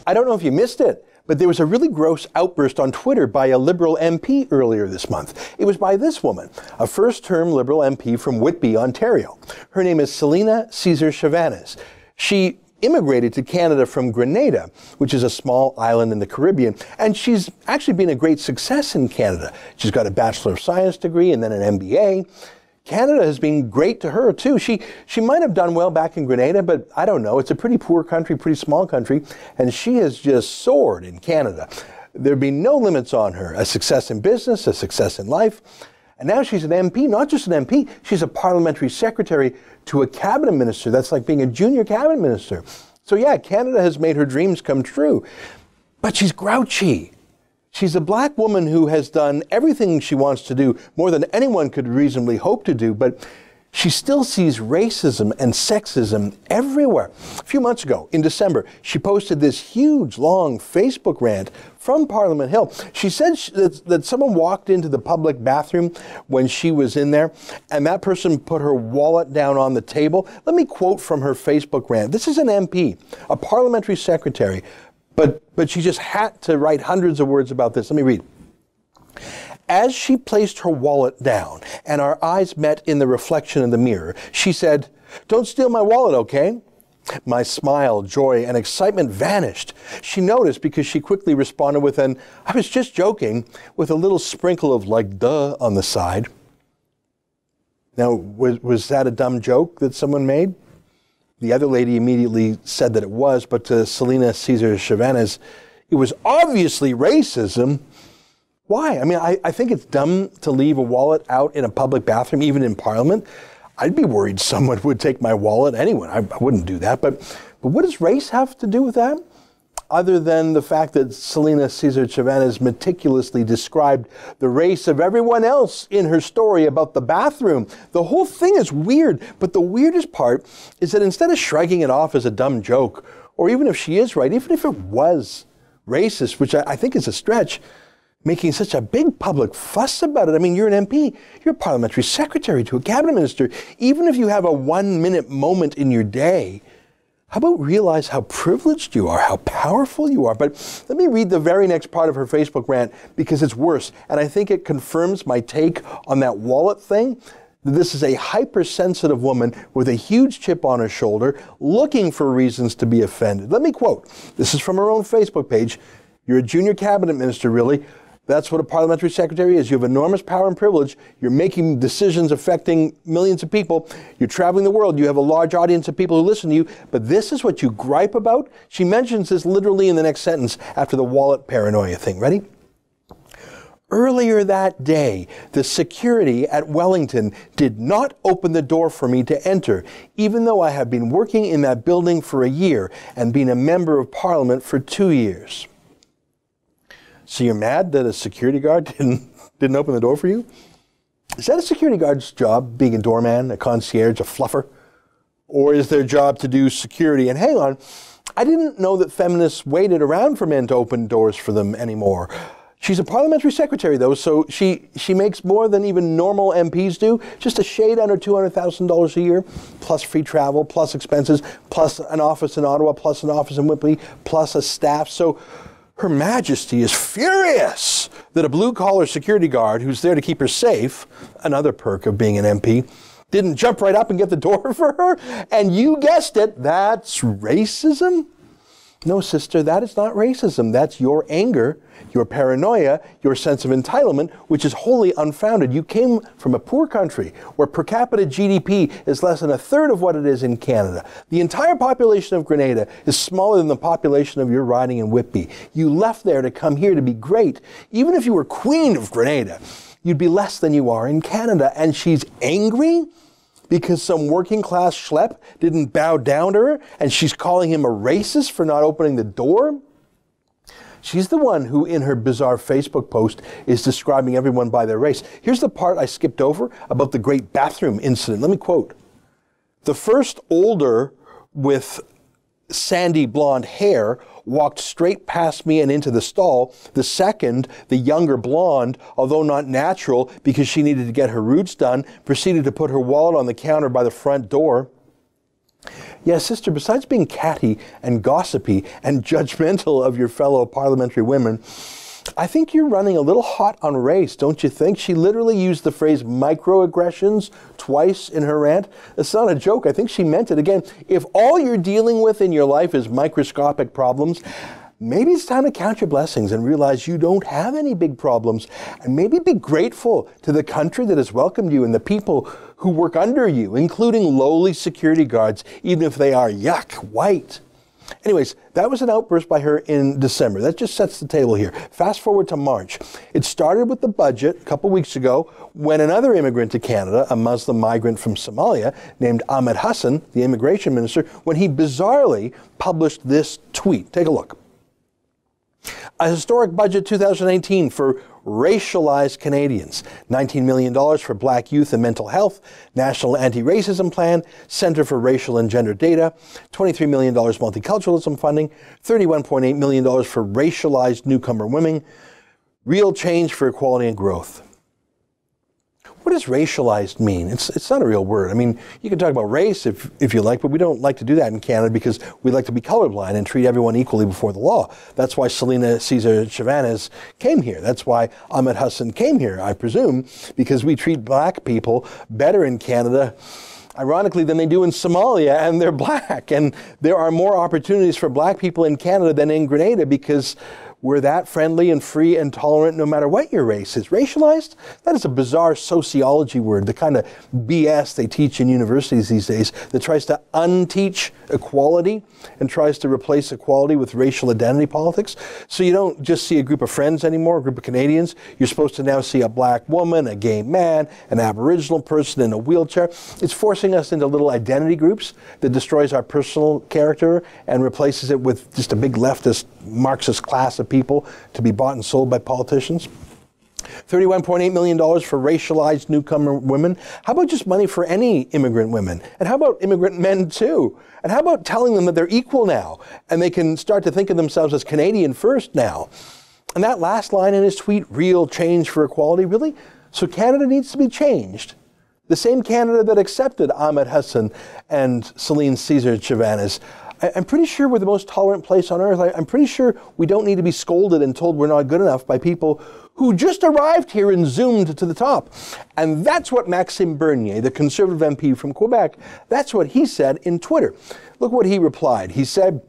I don't know if you missed it, but there was a really gross outburst on Twitter by a Liberal MP earlier this month. It was by this woman, a first-term Liberal MP from Whitby, Ontario. Her name is Celina Caesar-Chavannes. She immigrated to Canada from Grenada, which is a small island in the Caribbean, and she's actually been a great success in Canada. She's got a Bachelor of Science degree and then an MBA. Canada has been great to her, too. She might have done well back in Grenada, but I don't know. It's a pretty poor country, pretty small country, and she has just soared in Canada. There'd be no limits on her. A success in business, a success in life. And now she's an MP, not just an MP, she's a parliamentary secretary to a cabinet minister. That's like being a junior cabinet minister. So yeah, Canada has made her dreams come true. But she's grouchy. She's a black woman who has done everything she wants to do, more than anyone could reasonably hope to do, but she still sees racism and sexism everywhere. A few months ago, in December, she posted this huge, long Facebook rant from Parliament Hill. She said that someone walked into the public bathroom when she was in there, and that person put her wallet down on the table. Let me quote from her Facebook rant. This is an MP, a parliamentary secretary, but she just had to write hundreds of words about this. Let me read. As she placed her wallet down and our eyes met in the reflection in the mirror, she said, "Don't steal my wallet, okay?" My smile, joy, and excitement vanished. She noticed because she quickly responded with an, "I was just joking," with a little sprinkle of like, duh, on the side. Now, was that a dumb joke that someone made? The other lady immediately said that it was, but to Celina Caesar-Chavannes, it was obviously racism. Why? I mean, I think it's dumb to leave a wallet out in a public bathroom, even in Parliament. I'd be worried someone would take my wallet. Anyone, I wouldn't do that. But what does race have to do with that? Other than the fact that Celina Caesar-Chavannes meticulously described the race of everyone else in her story about the bathroom. The whole thing is weird, but the weirdest part is that instead of shrugging it off as a dumb joke, or even if she is right, even if it was racist, which I think is a stretch, making such a big public fuss about it. I mean, you're an MP, you're a parliamentary secretary to a cabinet minister. Even if you have a 1-minute moment in your day, how about realize how privileged you are, how powerful you are? But let me read the very next part of her Facebook rant because it's worse. And I think it confirms my take on that wallet thing. This is a hypersensitive woman with a huge chip on her shoulder looking for reasons to be offended. Let me quote. This is from her own Facebook page. "You're a junior cabinet minister, really. That's what a parliamentary secretary is. You have enormous power and privilege. You're making decisions affecting millions of people. You're traveling the world. You have a large audience of people who listen to you. But this is what you gripe about?" She mentions this literally in the next sentence after the wallet paranoia thing. Ready? "Earlier that day, the security at Wellington did not open the door for me to enter, even though I have been working in that building for a year and been a member of Parliament for 2 years. So you're mad that a security guard didn't open the door for you? Is that a security guard's job, being a doorman, a concierge, a fluffer? Or is their job to do security? And hang on, I didn't know that feminists waited around for men to open doors for them anymore. She's a parliamentary secretary, though, so she makes more than even normal MPs do, just a shade under $200,000 a year, plus free travel, plus expenses, plus an office in Ottawa, plus an office in Whitby, plus a staff. So Her Majesty is furious that a blue-collar security guard who's there to keep her safe, another perk of being an MP, didn't jump right up and get the door for her. And you guessed it, that's racism? No, sister, that is not racism. That's your anger, your paranoia, your sense of entitlement, which is wholly unfounded. You came from a poor country where per capita GDP is less than a third of what it is in Canada. The entire population of Grenada is smaller than the population of your riding in Whitby. You left there to come here to be great. Even if you were Queen of Grenada, you'd be less than you are in Canada. And she's angry because some working class schlep didn't bow down to her, and she's calling him a racist for not opening the door? She's the one who, in her bizarre Facebook post, is describing everyone by their race. Here's the part I skipped over about the great bathroom incident. Let me quote. "The first, older with sandy blonde hair, walked straight past me and into the stall. The second, the younger blonde, although not natural because she needed to get her roots done, proceeded to put her wallet on the counter by the front door. Yeah, sister, besides being catty and gossipy and judgmental of your fellow parliamentary women, I think you're running a little hot on race, don't you think? She literally used the phrase microaggressions twice in her rant. It's not a joke. I think she meant it. Again, if all you're dealing with in your life is microscopic problems, maybe it's time to count your blessings and realize you don't have any big problems. And maybe be grateful to the country that has welcomed you and the people who work under you, including lowly security guards, even if they are, yuck, white. Anyways, that was an outburst by her in December. That just sets the table here. Fast forward to March. It started with the budget a couple weeks ago when another immigrant to Canada, a Muslim migrant from Somalia named Ahmed Hassan, the immigration minister, when he bizarrely published this tweet. Take a look. A historic budget 2018 for racialized Canadians. $19 million for black youth and mental health, National Anti-Racism Plan, Center for Racial and Gender Data, $23 million multiculturalism funding, $31.8 million for racialized newcomer women, real change for equality and growth. What does racialized mean? It's not a real word. I mean, you can talk about race if you like, but we don't like to do that in Canada because we like to be colorblind and treat everyone equally before the law. That's why Celina Caesar-Chavannes came here. That's why Ahmed Hassan came here, I presume, because we treat black people better in Canada, ironically, than they do in Somalia, and they're black. And there are more opportunities for black people in Canada than in Grenada because we're that friendly and free and tolerant no matter what your race is. Racialized? That is a bizarre sociology word, the kind of BS they teach in universities these days that tries to unteach equality and tries to replace equality with racial identity politics. So you don't just see a group of friends anymore, a group of Canadians. You're supposed to now see a black woman, a gay man, an Aboriginal person in a wheelchair. It's forcing us into little identity groups that destroys our personal character and replaces it with just a big leftist Marxist class of people to be bought and sold by politicians. $31.8 million for racialized newcomer women. How about just money for any immigrant women? And how about immigrant men too? And how about telling them that they're equal now and they can start to think of themselves as Canadian first now? And that last line in his tweet, real change for equality, really? So Canada needs to be changed. The same Canada that accepted Ahmed Hassan and Celina Caesar-Chavannes. I'm pretty sure we're the most tolerant place on earth. I'm pretty sure we don't need to be scolded and told we're not good enough by people who just arrived here and zoomed to the top. And that's what Maxime Bernier, the Conservative MP from Quebec, that's what he said in Twitter. Look what he replied. He said,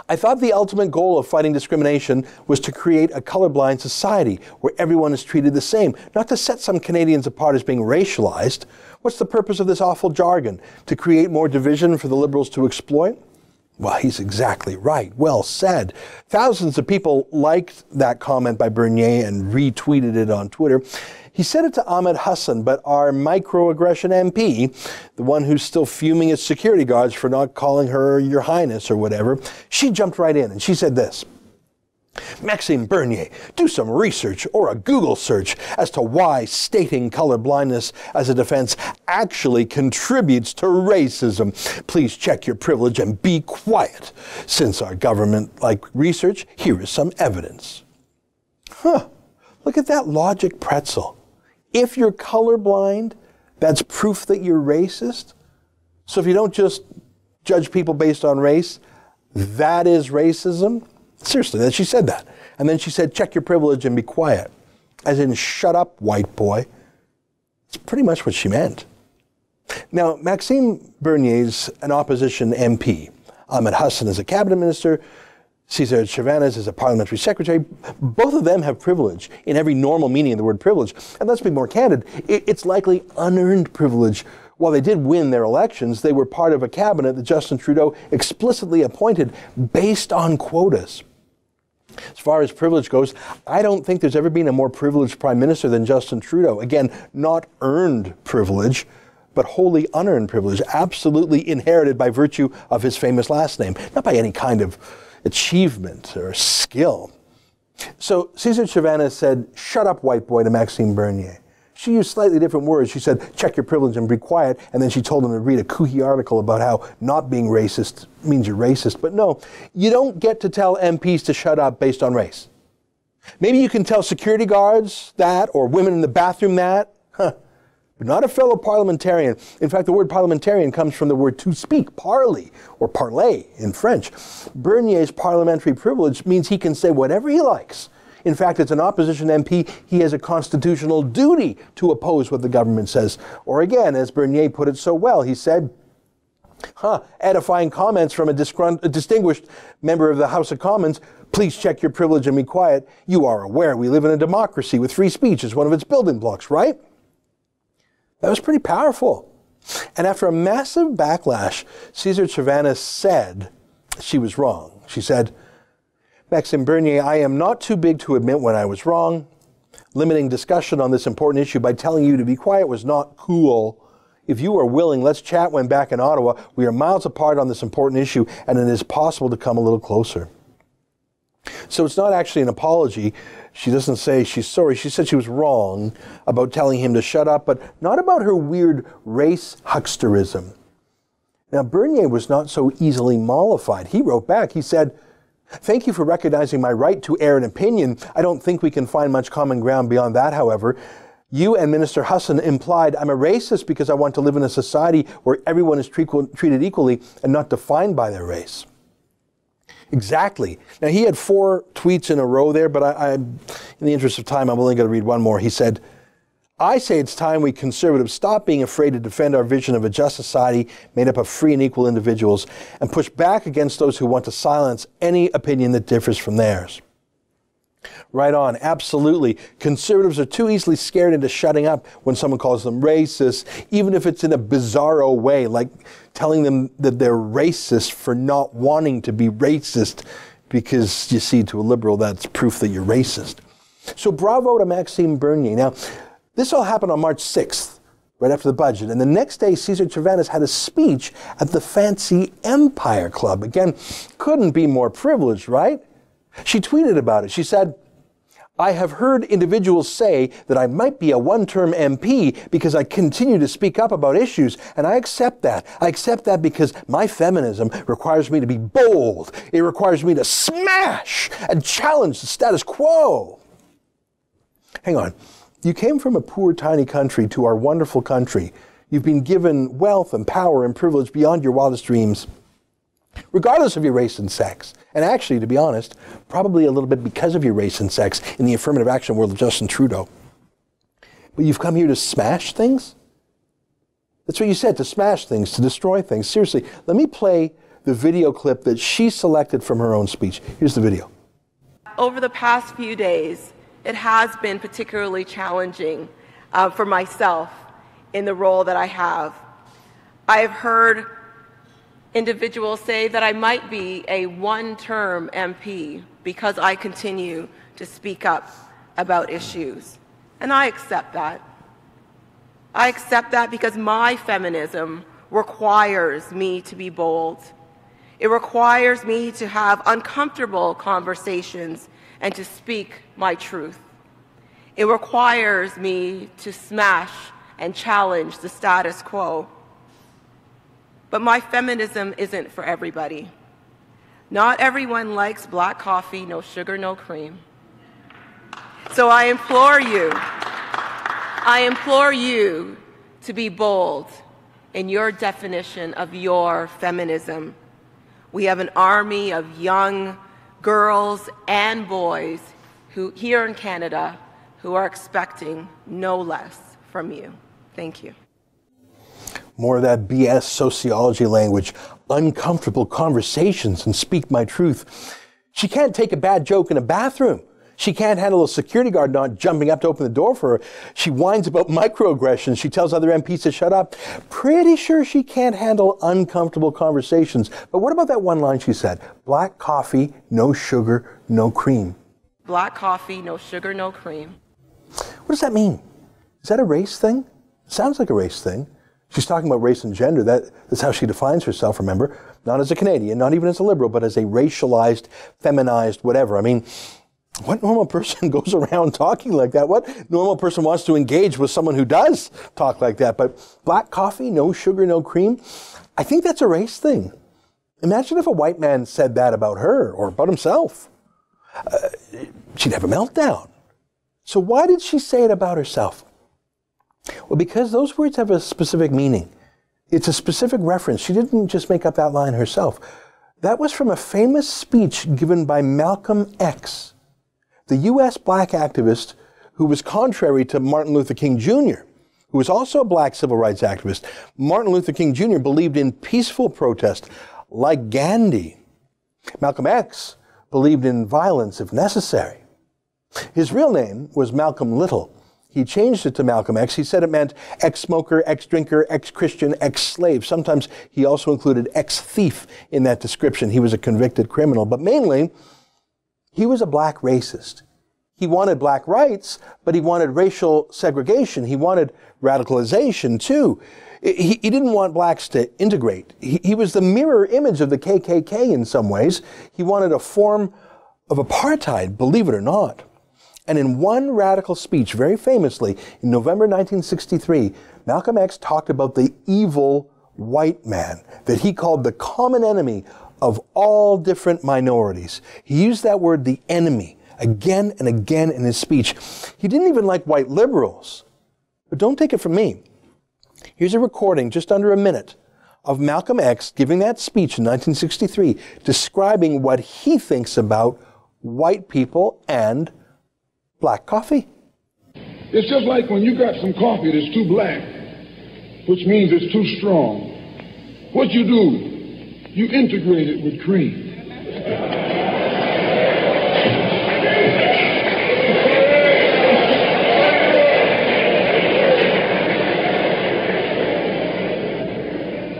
I thought the ultimate goal of fighting discrimination was to create a colorblind society where everyone is treated the same, not to set some Canadians apart as being racialized. What's the purpose of this awful jargon? To create more division for the Liberals to exploit? Well, he's exactly right. Well said. Thousands of people liked that comment by Bernier and retweeted it on Twitter. He said it to Ahmed Hassan, but our microaggression MP, the one who's still fuming at security guards for not calling her Your Highness or whatever, she jumped right in and she said this. Maxime Bernier, do some research or a Google search as to why stating colorblindness as a defense actually contributes to racism. Please check your privilege and be quiet. Since our government like research, here is some evidence. Look at that logic pretzel. If you're colorblind, that's proof that you're racist. So if you don't just judge people based on race, that is racism. Seriously, she said that. And then she said, check your privilege and be quiet. As in, shut up, white boy. It's pretty much what she meant. Now, Maxime Bernier's an opposition MP. Ahmed Hassan is a cabinet minister. Caesar-Chavannes is a parliamentary secretary. Both of them have privilege in every normal meaning of the word privilege. And let's be more candid, it's likely unearned privilege. While they did win their elections, they were part of a cabinet that Justin Trudeau explicitly appointed based on quotas. As far as privilege goes, I don't think there's ever been a more privileged prime minister than Justin Trudeau. Again, not earned privilege, but wholly unearned privilege, absolutely inherited by virtue of his famous last name, not by any kind of achievement or skill. So Caesar-Chavannes said, shut up, white boy, to Maxime Bernier. She used slightly different words. She said, check your privilege and be quiet. And then she told him to read a kooky article about how not being racist means you're racist. But no, you don't get to tell MPs to shut up based on race. Maybe you can tell security guards that or women in the bathroom that. But but not a fellow parliamentarian. In fact, the word parliamentarian comes from the word to speak, parler, or parler in French. Bernier's parliamentary privilege means he can say whatever he likes. In fact, as an opposition MP, he has a constitutional duty to oppose what the government says. Or again, as Bernier put it so well, he said, edifying comments from a distinguished member of the House of Commons, please check your privilege and be quiet. You are aware we live in a democracy with free speech as one of its building blocks, right? That was pretty powerful. And after a massive backlash, Caesar-Chavannes said she was wrong. She said, Maxime Bernier, I am not too big to admit when I was wrong. Limiting discussion on this important issue by telling you to be quiet was not cool. If you are willing, let's chat when back in Ottawa. We are miles apart on this important issue, and it is possible to come a little closer. So it's not actually an apology. She doesn't say she's sorry. She said she was wrong about telling him to shut up, but not about her weird race hucksterism. Now, Bernier was not so easily mollified. He wrote back. He said, thank you for recognizing my right to air an opinion. I don't think we can find much common ground beyond that, however. You and Minister Hassan implied I'm a racist because I want to live in a society where everyone is treated equally and not defined by their race. Exactly. Now, he had 4 tweets in a row there, but in the interest of time, I'm only going to read one more. He said, I say it's time we conservatives stop being afraid to defend our vision of a just society made up of free and equal individuals and push back against those who want to silence any opinion that differs from theirs. Right on, absolutely. Conservatives are too easily scared into shutting up when someone calls them racist, even if it's in a bizarro way, like telling them that they're racist for not wanting to be racist, because you see, to a liberal, that's proof that you're racist. So bravo to Maxime Bernier. Now, this all happened on March 6th, right after the budget, and the next day, Caesar-Chavannes had a speech at the fancy Empire Club. Again, couldn't be more privileged, right? She tweeted about it. She said, I have heard individuals say that I might be a one-term MP because I continue to speak up about issues, and I accept that. I accept that because my feminism requires me to be bold. It requires me to smash and challenge the status quo. Hang on. You came from a poor, tiny country to our wonderful country. You've been given wealth and power and privilege beyond your wildest dreams, regardless of your race and sex. And actually, to be honest, probably a little bit because of your race and sex in the affirmative action world of Justin Trudeau. But you've come here to smash things? That's what you said, to smash things, to destroy things. Seriously, let me play the video clip that she selected from her own speech. Here's the video. Over the past few days, it has been particularly challenging for myself in the role that I have. I have heard individuals say that I might be a one-term MP because I continue to speak up about issues. And I accept that. I accept that because my feminism requires me to be bold. It requires me to have uncomfortable conversations and to speak my truth. It requires me to smash and challenge the status quo. But my feminism isn't for everybody. Not everyone likes black coffee, no sugar, no cream. So I implore you to be bold in your definition of your feminism. We have an army of young girls and boys who here in Canada who are expecting no less from you. Thank you. More of that BS sociology language, uncomfortable conversations, and speak my truth. She can't take a bad joke in a bathroom. She can't handle a security guard not jumping up to open the door for her. She whines about microaggressions. She tells other MPs to shut up. Pretty sure she can't handle uncomfortable conversations. But what about that one line she said? Black coffee, no sugar, no cream. Black coffee, no sugar, no cream. What does that mean? Is that a race thing? It sounds like a race thing. She's talking about race and gender. That's how she defines herself, remember? Not as a Canadian, not even as a liberal, but as a racialized, feminized, whatever. I mean, what normal person goes around talking like that? What normal person wants to engage with someone who does talk like that? But black coffee, no sugar, no cream? I think that's a race thing. Imagine if a white man said that about her or about himself. She'd have a meltdown. So why did she say it about herself? Well, because those words have a specific meaning. It's a specific reference. She didn't just make up that line herself. That was from a famous speech given by Malcolm X, the U.S. black activist who was contrary to Martin Luther King Jr., who was also a black civil rights activist. Martin Luther King Jr. believed in peaceful protest, like Gandhi. Malcolm X believed in violence if necessary. His real name was Malcolm Little. He changed it to Malcolm X. He said it meant ex-smoker, ex-drinker, ex-Christian, ex-slave. Sometimes he also included ex-thief in that description. He was a convicted criminal, but mainly he was a black racist. He wanted black rights, but he wanted racial segregation. He wanted radicalization too. He didn't want blacks to integrate. He was the mirror image of the KKK in some ways. He wanted a form of apartheid, believe it or not. And in one radical speech, very famously, in November 1963, Malcolm X talked about the evil white man that he called the common enemy of all different minorities. He used that word, the enemy, again and again in his speech. He didn't even like white liberals. But don't take it from me. Here's a recording, just under a minute, of Malcolm X giving that speech in 1963, describing what he thinks about white people and black coffee. It's just like when you got some coffee that's too black, which means it's too strong. What you do, you integrate it with cream.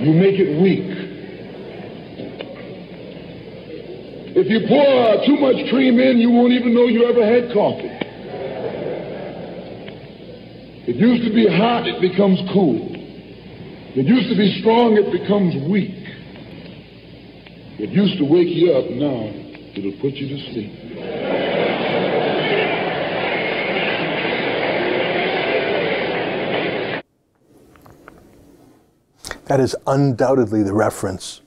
You make it weak. If you pour too much cream in, you won't even know you ever had coffee. It used to be hot, it becomes cool. It used to be strong, it becomes weak. It used to wake you up, now it'll put you to sleep. That is undoubtedly the reference.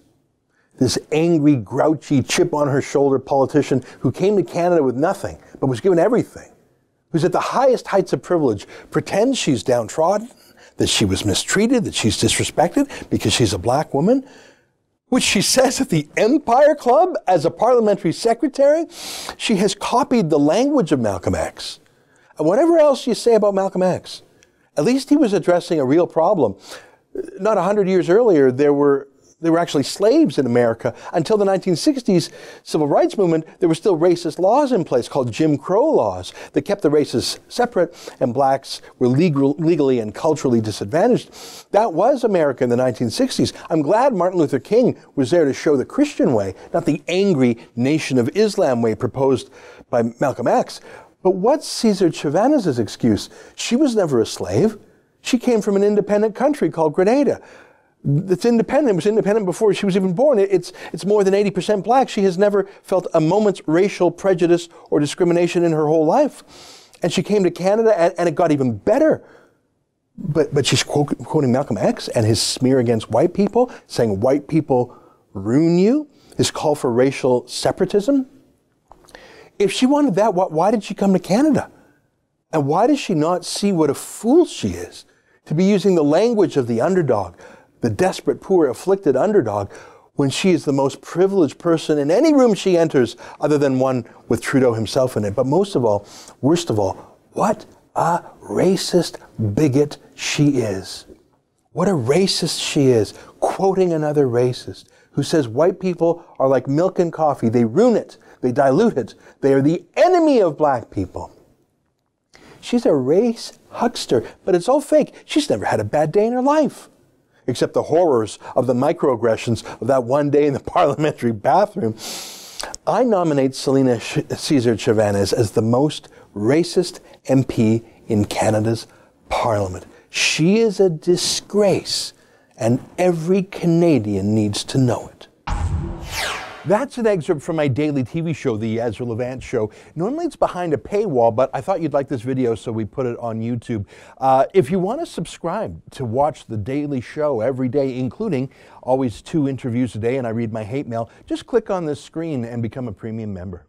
This angry, grouchy, chip-on-her-shoulder politician who came to Canada with nothing, but was given everything, who's at the highest heights of privilege, pretends she's downtrodden, that she was mistreated, that she's disrespected because she's a black woman, which she says at the Empire Club as a parliamentary secretary. She has copied the language of Malcolm X. And whatever else you say about Malcolm X, at least he was addressing a real problem. Not 100 years earlier, there were actually slaves in America. Until the 1960s civil rights movement, there were still racist laws in place called Jim Crow laws that kept the races separate, and blacks were legally and culturally disadvantaged. That was America in the 1960s. I'm glad Martin Luther King was there to show the Christian way, not the angry Nation of Islam way proposed by Malcolm X. But what's Caesar-Chavannes' excuse? She was never a slave. She came from an independent country called Grenada. It's independent. It was independent before she was even born. It's more than 80% black. She has never felt a moment's racial prejudice or discrimination in her whole life. And she came to Canada, and it got even better. But she's quoting Malcolm X and his smear against white people, saying white people ruin you, his call for racial separatism. If she wanted that, why did she come to Canada? And why does she not see what a fool she is to be using the language of the underdog, the desperate, poor, afflicted underdog, when she is the most privileged person in any room she enters, other than one with Trudeau himself in it? But most of all, worst of all, what a racist bigot she is. What a racist she is, quoting another racist who says white people are like milk and coffee. They ruin it. They dilute it. They are the enemy of black people. She's a race huckster, but it's all fake. She's never had a bad day in her life, except the horrors of the microaggressions of that one day in the parliamentary bathroom. I nominate Celina Caesar-Chavannes as the most racist MP in Canada's parliament. She is a disgrace, and every Canadian needs to know it. That's an excerpt from my daily TV show, The Ezra Levant Show. Normally it's behind a paywall, but I thought you'd like this video, so we put it on YouTube. If you want to subscribe to watch the daily show every day, including always 2 interviews a day, and I read my hate mail, just click on this screen and become a premium member.